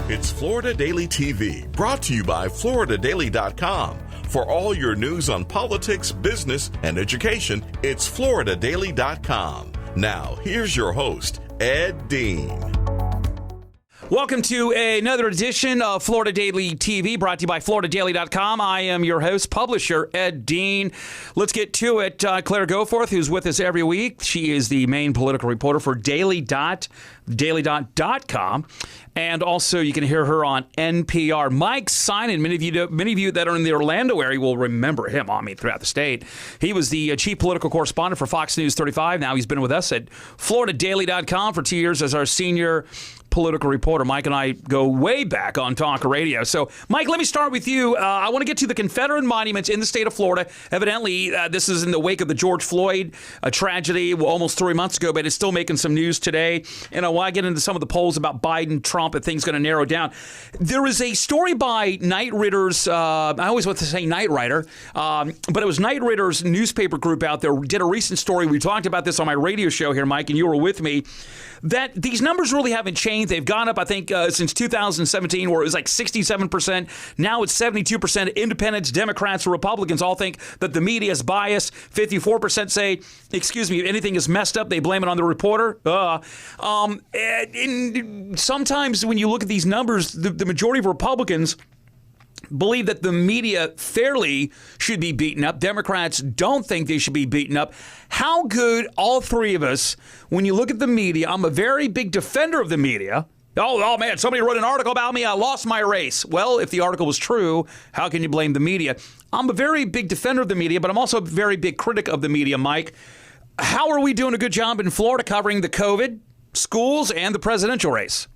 It's Florida Daily TV, brought to you by FloridaDaily.com. For all your news on politics, business, and education, it's FloridaDaily.com. Now, here's your host, Ed Dean. Welcome to another edition of Florida Daily TV, brought to you by FloridaDaily.com. I am your host, publisher, Ed Dean. Let's get to it. Claire Goforth, who's with us every week. She is the main political reporter for Daily.com. And also, you can hear her on NPR. Mike Synan, many of you that are in the Orlando area will remember him, throughout the state. He was the chief political correspondent for Fox News 35. Now he's been with us at FloridaDaily.com for 2 years as our senior political reporter. Mike and I go way back on talk radio. So, Mike, let me start with you. I want to get to the Confederate monuments in the state of Florida. Evidently, this is in the wake of the George Floyd tragedy almost 3 months ago, but it's still making some news today. And I want to get into some of the polls about Biden, Trump, and things going to narrow down. There is a story by Knight Ritter's, I always want to say Knight Writer, but it was Knight Ritter's newspaper group out there, did a recent story. We talked about this on my radio show here, Mike, and you were with me, that these numbers really haven't changed. They've gone up, I think, since 2017, where it was like 67%. Now it's 72%. Independents, Democrats, Republicans all think that the media is biased. 54% say, if anything is messed up, they blame it on the reporter. And sometimes when you look at these numbers, the majority of Republicans believe that the media fairly should be beaten up. Democrats don't think they should be beaten up. How good, all three of us, when you look at the media, I'm a very big defender of the media. Oh man, somebody wrote an article about me, I lost my race. Well, if the article was true, how can you blame the media? I'm a very big defender of the media, but I'm also a very big critic of the media, Mike. How are we doing a good job in Florida covering the COVID, schools, and the presidential race?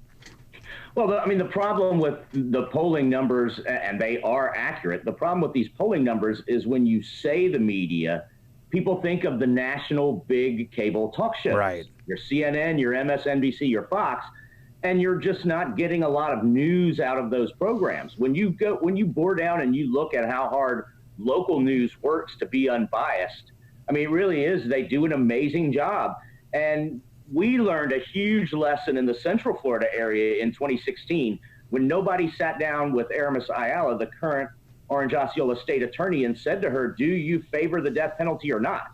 Well, the problem with the polling numbers, and they are accurate, the problem with these polling numbers is when you say the media, people think of the national big cable talk shows. Right. Your CNN, your MSNBC, your Fox, and you're just not getting a lot of news out of those programs. When you bore down and you look at how hard local news works to be unbiased, it really is. They do an amazing job. And we learned a huge lesson in the Central Florida area in 2016 when nobody sat down with Aramis Ayala, the current Orange Osceola state attorney, and said to her, do you favor the death penalty or not?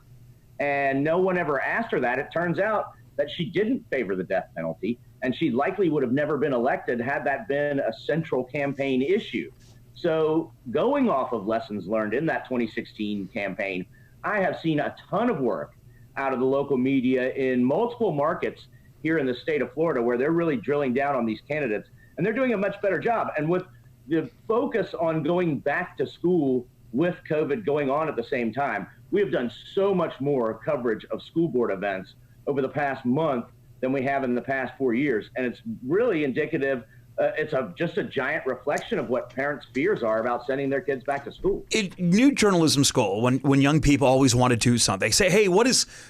And no one ever asked her that. It turns out that she didn't favor the death penalty, and she likely would have never been elected had that been a central campaign issue. So going off of lessons learned in that 2016 campaign, I have seen a ton of work out of the local media in multiple markets here in the state of Florida where they're really drilling down on these candidates, and they're doing a much better job. And with the focus on going back to school with COVID going on at the same time, we have done so much more coverage of school board events over the past month than we have in the past 4 years. And it's really indicative. It's just a giant reflection of what parents' fears are about sending their kids back to school. In new journalism school, when young people always want to do something, they say, hey,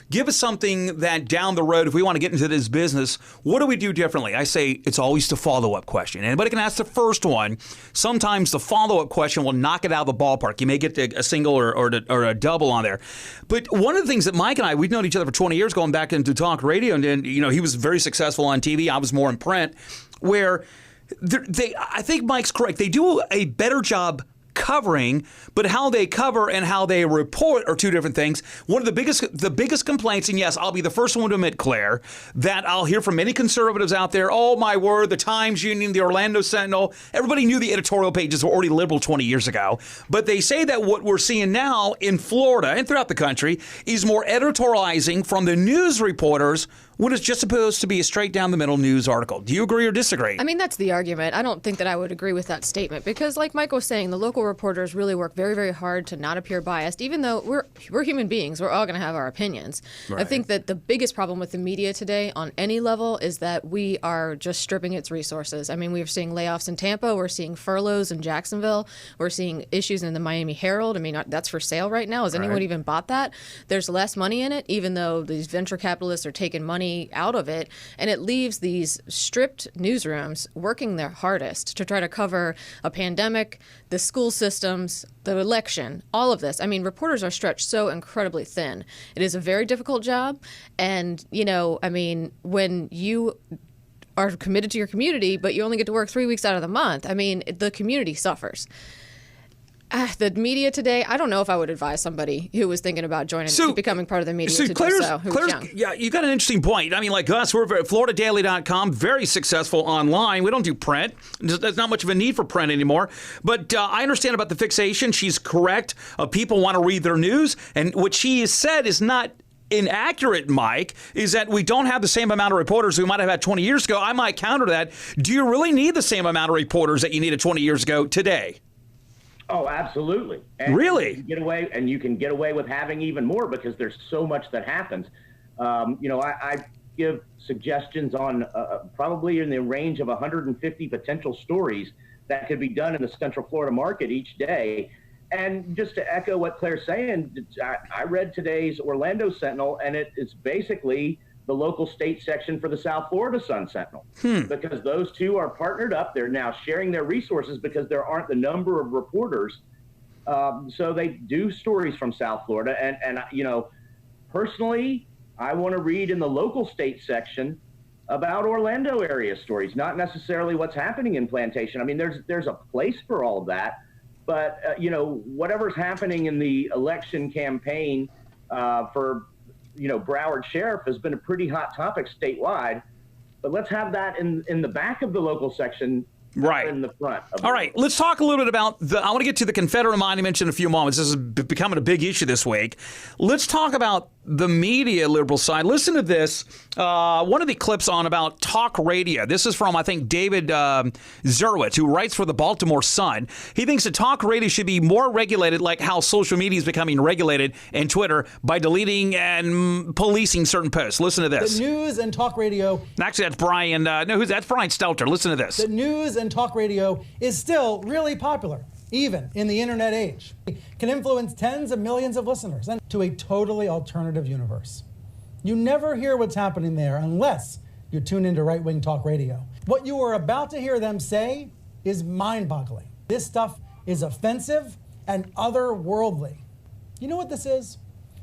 give us something that down the road, if we want to get into this business, what do we do differently? I say it's always the follow-up question. Anybody can ask the first one. Sometimes the follow-up question will knock it out of the ballpark. You may get a single or a double on there. But one of the things that Mike and I, we've known each other for 20 years going back into talk radio, and he was very successful on TV. I was more in print, where I think Mike's correct. They do a better job covering, but how they cover and how they report are two different things. One of the biggest complaints, and yes, I'll be the first one to admit, Claire, that I'll hear from many conservatives out there, oh my word, the Times Union, the Orlando Sentinel, everybody knew the editorial pages were already liberal 20 years ago, but they say that what we're seeing now in Florida and throughout the country is more editorializing from the news reporters when it's just supposed to be a straight down the middle news article. Do you agree or disagree? That's the argument. I don't think that I would agree with that statement because, like Mike was saying, the local reporters really work very, very hard to not appear biased, even though we're human beings. We're all going to have our opinions. Right. I think that the biggest problem with the media today on any level is that we are just stripping its resources. We're seeing layoffs in Tampa. We're seeing furloughs in Jacksonville. We're seeing issues in the Miami Herald. That's for sale right now. Has anyone even bought that? There's less money in it, even though these venture capitalists are taking money out of it, and it leaves these stripped newsrooms working their hardest to try to cover a pandemic, the school systems, the election, all of this. Reporters are stretched so incredibly thin. It is a very difficult job, and when you are committed to your community, but you only get to work 3 weeks out of the month. I mean, the community suffers. The media today, I don't know if I would advise somebody who was thinking about becoming part of the media to do so. Who's young. Yeah, you got an interesting point. I mean, like us, we're at FloridaDaily.com, very successful online. We don't do print. There's not much of a need for print anymore. But I understand about the fixation. She's correct. People want to read their news. And what she has said is not inaccurate, Mike, is that we don't have the same amount of reporters we might have had 20 years ago. I might counter that. Do you really need the same amount of reporters that you needed 20 years ago today? Oh, absolutely. And really? You can get away with having even more because there's so much that happens. I give suggestions on probably in the range of 150 potential stories that could be done in the Central Florida market each day. And just to echo what Claire's saying, I read today's Orlando Sentinel, and it's basically the local state section for the South Florida Sun Sentinel, because those two are partnered up. They're now sharing their resources because there aren't the number of reporters. So they do stories from South Florida. And personally, I want to read in the local state section about Orlando area stories, not necessarily what's happening in Plantation. I mean, there's a place for all of that. But, whatever's happening in the election campaign for Broward Sheriff has been a pretty hot topic statewide, but let's have that in the back of the local section, right in the front. All right, let's talk a little bit about I want to get to the Confederate monuments in a few moments. This is becoming a big issue this week. Let's talk about the media liberal side. Listen to this. One of the clips on about talk radio. This is from, I think, David Zerwitz, who writes for the Baltimore Sun. He thinks that talk radio should be more regulated, like how social media is becoming regulated, and Twitter, by deleting and policing certain posts. Listen to this. The news and talk radio. Actually, that's Brian. That's Brian Stelter. Listen to this. The news and talk radio is still really popular, even in the internet age. It can influence tens of millions of listeners and to a totally alternative universe. You never hear what's happening there unless you tune into right-wing talk radio. What you are about to hear them say is mind-boggling. This stuff is offensive and otherworldly. You know what this is?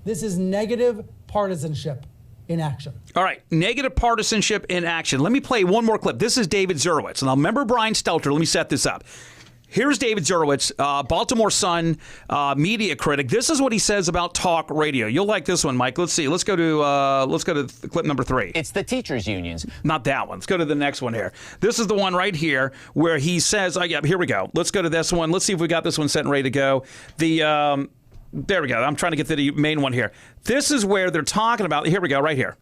This is negative partisanship in action. All right, negative partisanship in action. Let me play one more clip. This is David Zerwitz. And I'll remember Brian Stelter. Let me set this up. Here's David Zerwitz, Baltimore Sun media critic. This is what he says about talk radio. You'll like this one, Mike. Let's see. Let's go to clip number 3. It's the teachers' unions. Not that one. Let's go to the next one here. This is the one right here where he says, here we go. Let's go to this one. Let's see if we got this one set and ready to go. There we go. I'm trying to get to the main one here. This is where they're talking about. Here we go, right here.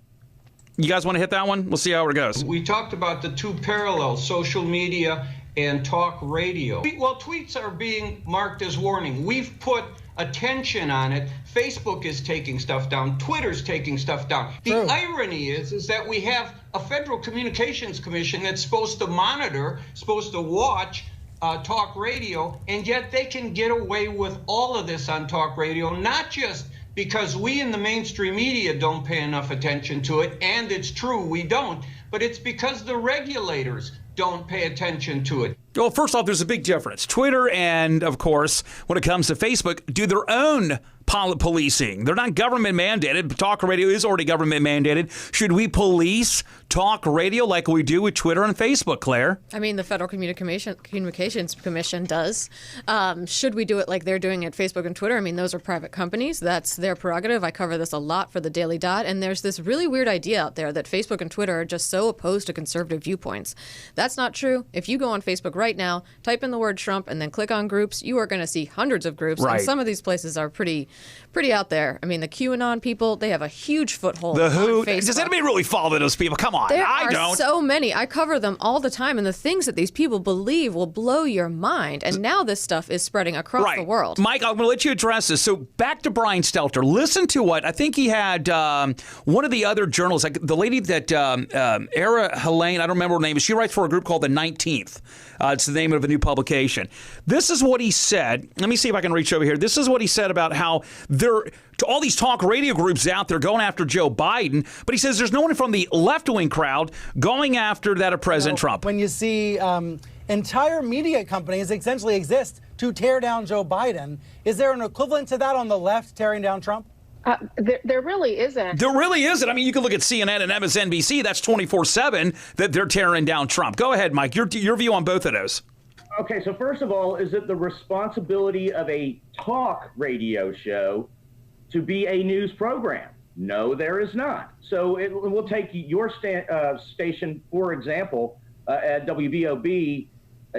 You guys want to hit that one? We'll see how it goes. We talked about the two parallels, social media and talk radio. Well, tweets are being marked as warning. We've put attention on it. Facebook is taking stuff down. Twitter's taking stuff down. True. The irony is that we have a Federal Communications Commission that's supposed to monitor, supposed to watch talk radio, and yet they can get away with all of this on talk radio, not just because we in the mainstream media don't pay enough attention to it, and it's true, we don't, but it's because the regulators don't pay attention to it. Well, first off, there's a big difference. Twitter and, of course, when it comes to Facebook, do their own policing. They're not government mandated. Talk radio is already government mandated. Should we police talk radio like we do with Twitter and Facebook, Claire? I mean, the Federal Communications Commission does. Should we do it like they're doing at Facebook and Twitter? I mean, those are private companies. That's their prerogative. I cover this a lot for the Daily Dot. And there's this really weird idea out there that Facebook and Twitter are just so opposed to conservative viewpoints. That's not true. If you go on Facebook right now, type in the word Trump, and then click on groups, you are going to see hundreds of groups. Right. And some of these places are pretty out there. I mean, the QAnon people, they have a huge foothold The Who. on Facebook. Does anybody really follow those people? Come on. There I are don't. so many. I cover them all the time, and the things that these people believe will blow your mind. And now this stuff is spreading across the world. Mike, I'm going to let you address this. So back to Brian Stelter. Listen to what I think he had one of the other journalists, like the lady that Era Helene, I don't remember her name, but she writes for a group called The 19th. It's the name of a new publication. This is what he said. Let me see if I can reach over here. This is what he said about how to all these talk radio groups out there going after Joe Biden, but he says there's no one from the left-wing crowd going after that of President Trump. When you see entire media companies essentially exist to tear down Joe Biden, is there an equivalent to that on the left tearing down Trump? There really isn't. There really isn't. I mean, you can look at CNN and MSNBC. That's 24/7 that they're tearing down Trump. Go ahead, Mike. Your view on both of those. Okay, so first of all, is it the responsibility of a talk radio show to be a news program? No, there is not. So we'll take your station, for example, at WVOB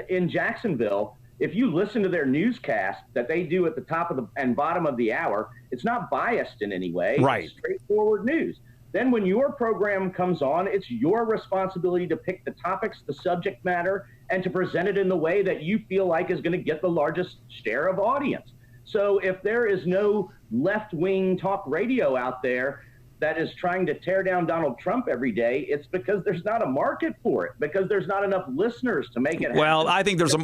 in Jacksonville. If you listen to their newscast that they do at the top of and bottom of the hour, it's not biased in any way. Right. It's straightforward news. Then when your program comes on, it's your responsibility to pick the topics, the subject matter, and to present it in the way that you feel like is going to get the largest share of audience. So if there is no left-wing talk radio out there that is trying to tear down Donald Trump every day, it's because there's not a market for it, because there's not enough listeners to make it happen. Well, I think there's a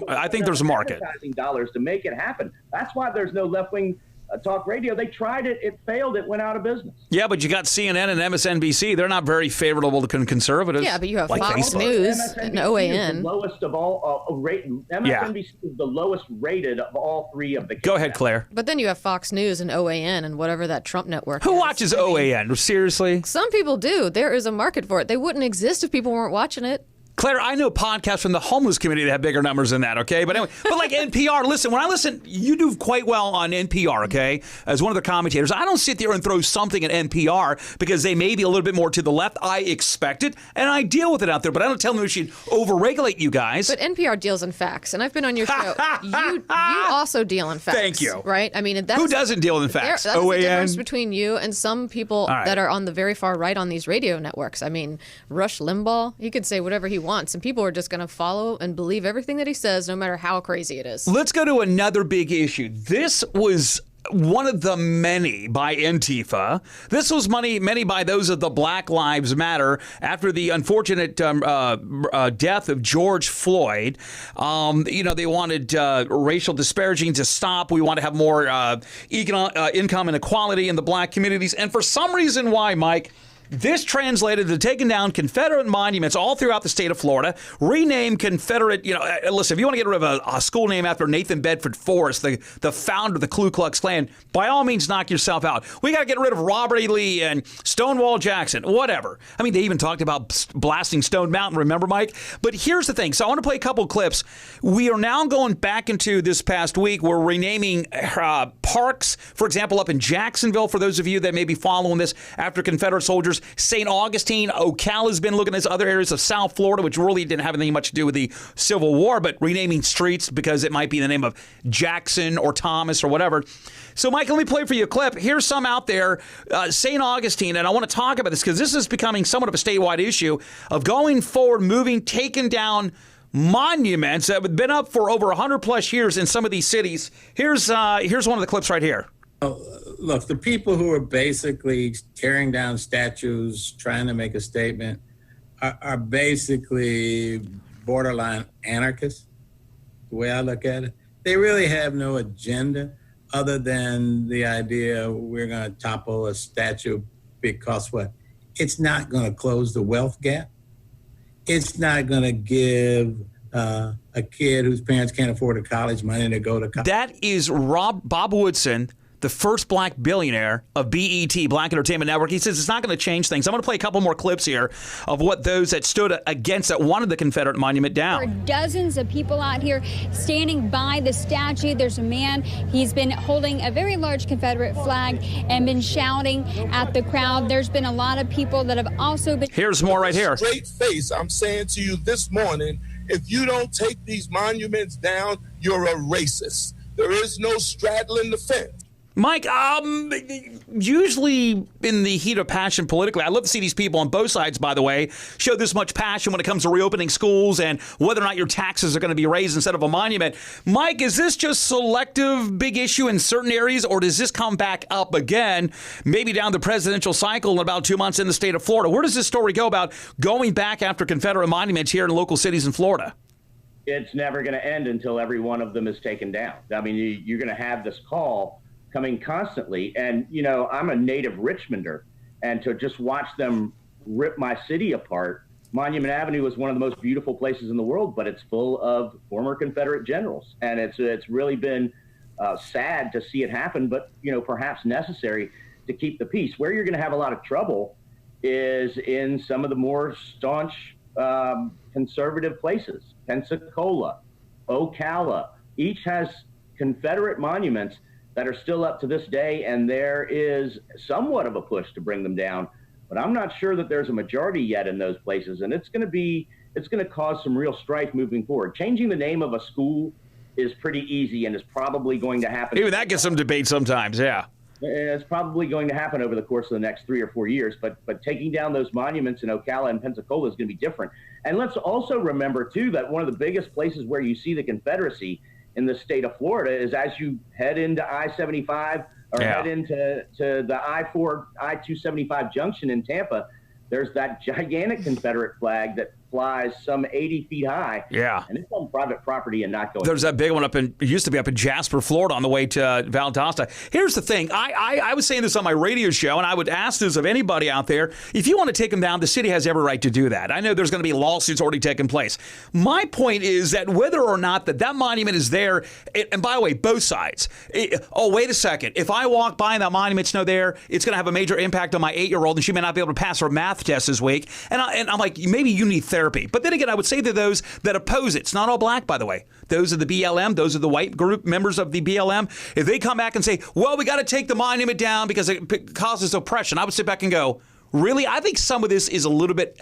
market. Advertising dollars to make it happen. That's why there's no left-wing talk radio. They tried it. It failed. It went out of business. Yeah, but you got CNN and MSNBC. They're not very favorable to conservatives. Yeah, but you have like Fox Facebook. News and OAN. Is the lowest of all MSNBC is the lowest rated of all three of the. Go ahead, Claire. But then you have Fox News and OAN and whatever that Trump network Who is. watches OAN? Seriously? Some people do. There is a market for it. They wouldn't exist if people weren't watching it. Claire, I know podcasts from the homeless community that have bigger numbers than that, okay? But anyway, but like NPR, listen, when I listen, you do quite well on NPR, okay? As one of the commentators, I don't sit there and throw something at NPR because they may be a little bit more to the left. I expect it, and I deal with it out there, but I don't tell them we should overregulate you guys. But NPR deals in facts, and I've been on your show. You also deal in facts. Thank you. Right? I mean, that's, who doesn't deal in facts? That's the OAN? difference between you and some people that are on the very far right on these radio networks. I mean, Rush Limbaugh, he can say whatever he wants, and people are just going to follow and believe everything that he says, no matter how crazy it is. Let's go to another big issue. This was one of the many by Antifa. This was many by those of the Black Lives Matter after the unfortunate death of George Floyd. They wanted racial disparaging to stop. We want to have more income inequality in the black communities. And for some reason why, Mike, this translated to taking down Confederate monuments all throughout the state of Florida, rename Confederate, listen, if you want to get rid of a school name after Nathan Bedford Forrest, the founder of the Ku Klux Klan, by all means, knock yourself out. We got to get rid of Robert E. Lee and Stonewall Jackson, whatever. I mean, they even talked about blasting Stone Mountain, remember, Mike? But here's the thing. So I want to play a couple clips. We are now going back into this past week. We're renaming parks, for example, up in Jacksonville, for those of you that may be following this, after Confederate soldiers. St. Augustine, Ocala has been looking at other areas of South Florida, which really didn't have anything much to do with the Civil War, but renaming streets because it might be the name of Jackson or Thomas or whatever. So, Mike, let me play for you a clip. Here's some out there, St. Augustine, and I want to talk about this because this is becoming somewhat of a statewide issue of going forward, taking down monuments that have been up for over 100 plus years in some of these cities. Here's one of the clips right here. Look, the people who are basically tearing down statues, trying to make a statement, are basically borderline anarchists, the way I look at it. They really have no agenda other than the idea we're going to topple a statue because what? It's not going to close the wealth gap. It's not going to give a kid whose parents can't afford a college money to go to college. That is Bob Woodson, the first black billionaire of BET, Black Entertainment Network. He says it's not going to change things. I'm going to play a couple more clips here of what those that stood against that wanted the Confederate monument down. There are dozens of people out here standing by the statue. There's a man. He's been holding a very large Confederate flag and been shouting at the crowd. There's been a lot of people that have also been. Here's more right here. Straight face, I'm saying to you this morning, if you don't take these monuments down, you're a racist. There is no straddling the fence. Mike, usually in the heat of passion politically, I love to see these people on both sides, by the way, show this much passion when it comes to reopening schools and whether or not your taxes are going to be raised instead of a monument. Mike, is this just selective big issue in certain areas, or does this come back up again, maybe down the presidential cycle in about 2 months in the state of Florida? Where does this story go about going back after Confederate monuments here in local cities in Florida? It's never going to end until every one of them is taken down. I mean, you're going to have this call coming constantly. And, I'm a native Richmonder, and to just watch them rip my city apart. Monument Avenue is one of the most beautiful places in the world, but it's full of former Confederate generals. And it's really been sad to see it happen, but, perhaps necessary. to keep the peace. Where you're going to have a lot of trouble is in some of the more staunch conservative places. Pensacola, Ocala, each has Confederate monuments that are still up to this day, and there is somewhat of a push to bring them down. But I'm not sure that there's a majority yet in those places, and it's going to cause some real strife moving forward. Changing the name of a school is pretty easy and is probably going to happen. Even that gets some debate sometimes, yeah. It's probably going to happen over the course of the next 3 or 4 years, but taking down those monuments in Ocala and Pensacola is going to be different. And let's also remember, too, that one of the biggest places where you see the Confederacy in the state of Florida is as you head into I-75 or head into the I-4, I-275 junction in Tampa. There's that gigantic Confederate flag that flies some 80 feet high. Yeah. And it's on private property and not going. There's that big one it used to be up in Jasper, Florida on the way to Valdosta. Here's the thing. I was saying this on my radio show, and I would ask this of anybody out there. If you want to take them down, the city has every right to do that. I know there's going to be lawsuits already taking place. My point is that whether or not that monument is there, and by the way, both sides. Wait a second. If I walk by and that monument's no there, it's going to have a major impact on my 8-year-old, and she may not be able to pass her math test this week. And I'm like, maybe you need therapy. But then again, I would say to those that oppose it, it's not all black, by the way. Those are the BLM, those are the white group members of the BLM. If they come back and say, well, we got to take the monument down because it causes oppression, I would sit back and go, really? I think some of this is a little bit...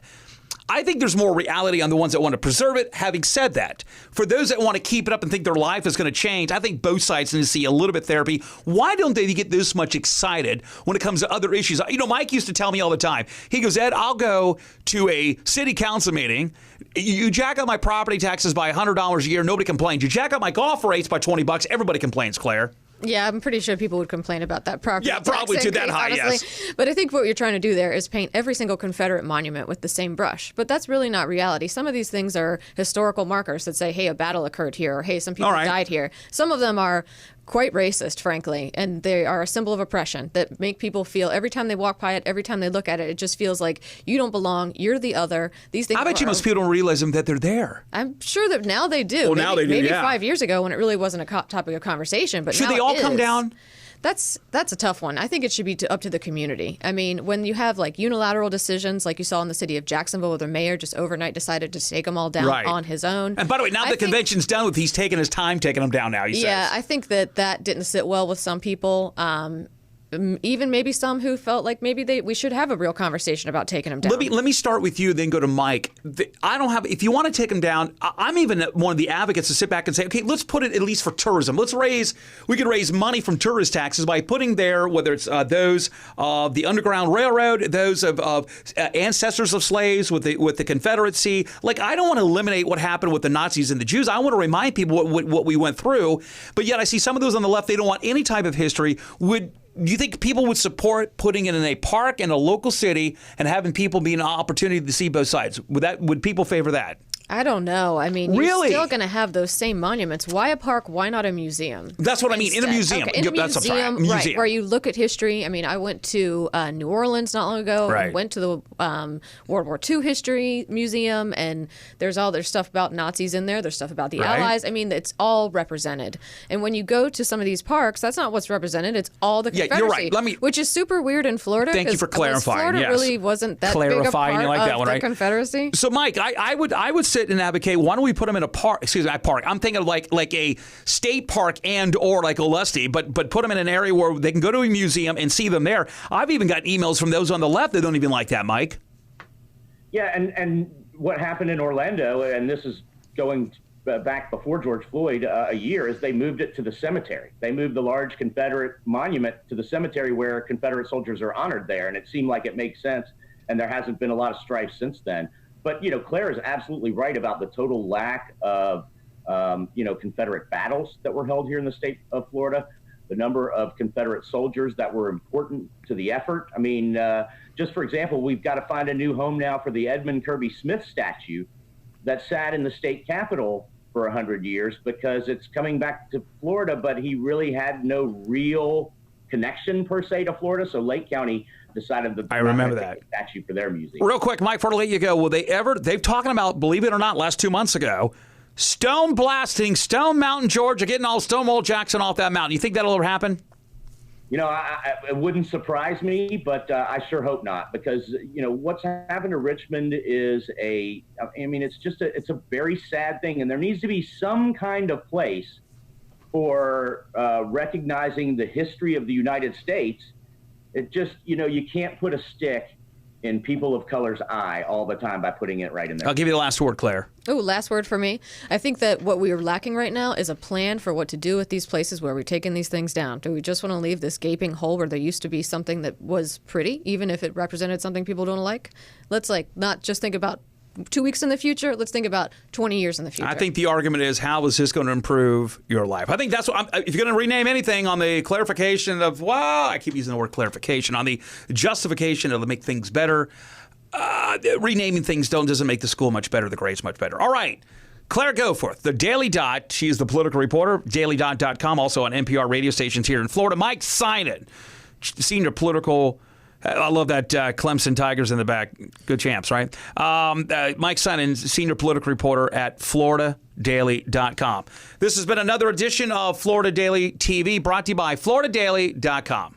I think there's more reality on the ones that want to preserve it. Having said that, for those that want to keep it up and think their life is going to change, I think both sides need to see a little bit of therapy. Why don't they get this much excited when it comes to other issues? You know, Mike used to tell me all the time. He goes, Ed, I'll go to a city council meeting. You jack up my property taxes by $100 a year, nobody complains. You jack up my golf rates by $20, everybody complains, Claire. Yeah, I'm pretty sure people would complain about that property. Yeah, probably to that high, honestly. Yes. But I think what you're trying to do there is paint every single Confederate monument with the same brush. But that's really not reality. Some of these things are historical markers that say, hey, a battle occurred here, or hey, some people died here. Some of them are quite racist, frankly, and they are a symbol of oppression that make people feel every time they walk by it, every time they look at it, it just feels like you don't belong, you're the other. These things. I bet you most people don't realize that they're there. I'm sure that now they do. Well, now they do. Maybe 5 years ago when it really wasn't a topic of conversation, but should now they all it come is. down? That's a tough one. I think it should be up to the community. I mean, when you have like unilateral decisions, like you saw in the city of Jacksonville, where the mayor just overnight decided to take them all down on his own. And by the way, now the convention's done with, he's taking his time taking them down now, he says. Yeah, I think that didn't sit well with some people. Even maybe some who felt like maybe we should have a real conversation about taking them down. Let me start with you, then go to Mike. If you want to take them down, I'm even one of the advocates to sit back and say, okay, let's put it at least for tourism. We could raise money from tourist taxes by putting there, whether it's those of the Underground Railroad, those of ancestors of slaves with the Confederacy. Like, I don't want to eliminate what happened with the Nazis and the Jews. I want to remind people what we went through. But yet I see some of those on the left, they don't want any type of history. Do you think people would support putting it in a park in a local city and having people be an opportunity to see both sides? Would people favor that? I don't know. I mean, you're still going to have those same monuments. Why a park? Why not a museum? That's what I mean. In a museum. Okay, in a museum, right, where you look at history. I mean, I went to New Orleans not long ago. Right. And went to the World War II History Museum, and there's stuff about Nazis in there. There's stuff about the Allies. I mean, it's all represented. And when you go to some of these parks, that's not what's represented. It's all the Confederacy. Yeah, you're right. Which is super weird in Florida. Thank you for clarifying. Florida really wasn't that big a part you like that of one, the right? Confederacy. So, Mike, I would sit and advocate, why don't we put them in a park? Excuse me, a park. I'm thinking of like a state park or like Olustee, but put them in an area where they can go to a museum and see them there. I've even got emails from those on the left that don't even like that, Mike. Yeah, and what happened in Orlando, and this is going back before George Floyd a year, is they moved it to the cemetery. They moved the large Confederate monument to the cemetery where Confederate soldiers are honored there, and it seemed like it makes sense, and there hasn't been a lot of strife since then. But, Claire is absolutely right about the total lack of, Confederate battles that were held here in the state of Florida, the number of Confederate soldiers that were important to the effort. I mean, just for example, we've got to find a new home now for the Edmund Kirby Smith statue that sat in the state capitol for 100 years because it's coming back to Florida, but he really had no real connection per se to Florida. So Lake County decided that I remember that statue for their museum. Real quick, Mike, before I let you go, they've talking about, believe it or not, last 2 months ago, stone blasting Stone Mountain, Georgia, getting all Stonewall Jackson off that mountain. You think that'll ever happen? It wouldn't surprise me, but I sure hope not, because, what's happened to Richmond is it's a very sad thing. And there needs to be some kind of place for recognizing the history of the United States. It just, you can't put a stick in people of color's eye all the time by putting it right in there. I'll give you the last word, Claire. Oh, last word for me. I think that what we are lacking right now is a plan for what to do with these places where we're taking these things down. Do we just want to leave this gaping hole where there used to be something that was pretty, even if it represented something people don't like? Let's not just think about 2 weeks in the future. Let's think about 20 years in the future. I think the argument is, how is this going to improve your life? I think that's what if you're going to rename anything on the clarification of, I keep using the word clarification, on the justification of to make things better, renaming things doesn't make the school much better, the grades much better. All right. Claire Goforth, the Daily Dot. She's the political reporter, dailydot.com, also on NPR radio stations here in Florida. Mike Synan, senior political. I love that Clemson Tigers in the back. Good champs, right? Mike Synan, senior political reporter at FloridaDaily.com. This has been another edition of Florida Daily TV, brought to you by FloridaDaily.com.